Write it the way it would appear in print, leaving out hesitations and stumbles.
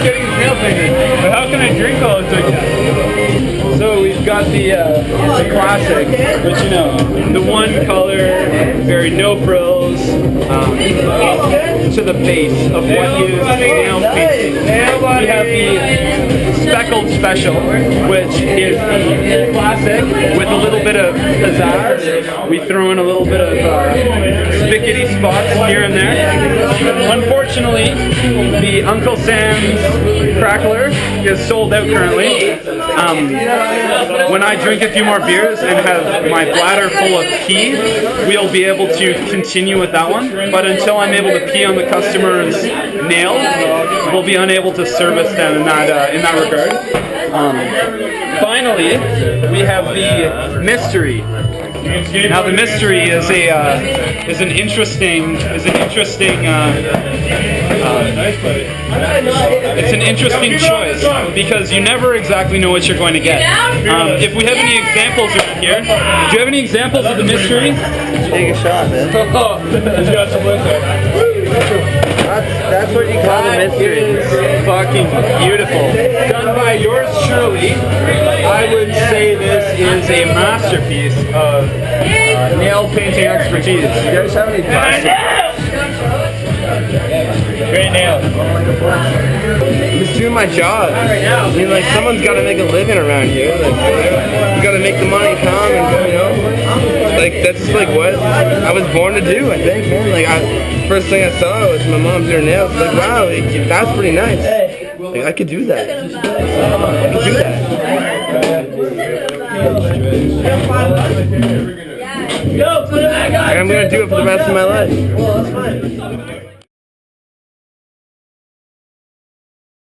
getting his nail painted. But how can I drink while it's like that? So we've got the classic, which you know, the one color, very no frills, to the base of what is nail painting. We have the speckled special, which is the classic with a little bit of pizzazz. We throw in a little bit of spickety spots here and there. Unfortunately, the Uncle Sam's Crackler is sold out currently. When I drink a few more beers and have my bladder full of pee, we'll be able to continue with that one. But until I'm able to pee on the customer's nail, we'll be unable to service them in that regard. Finally, we have the mystery. Now the mystery is an interesting choice because you never exactly know what you're going to get. If we have any examples around here, do you have any examples of the mystery? Take a shot, man. He's got some liquor. That's what you call the mystery. Fucking beautiful. Done by yours truly. I would say this is a masterpiece of nail painting expertise. You guys have any plastic? Great nail. I'm just doing my job. I mean, like, someone's got to make a living around here. Like, you got to make the money come, and you know, like that's just like what I was born to do. I think, man. Like, first thing I saw was my mom doing her nails. Like, wow, that's pretty nice. Like, I could do that. I could do that. I'm gonna do it for the rest of my life.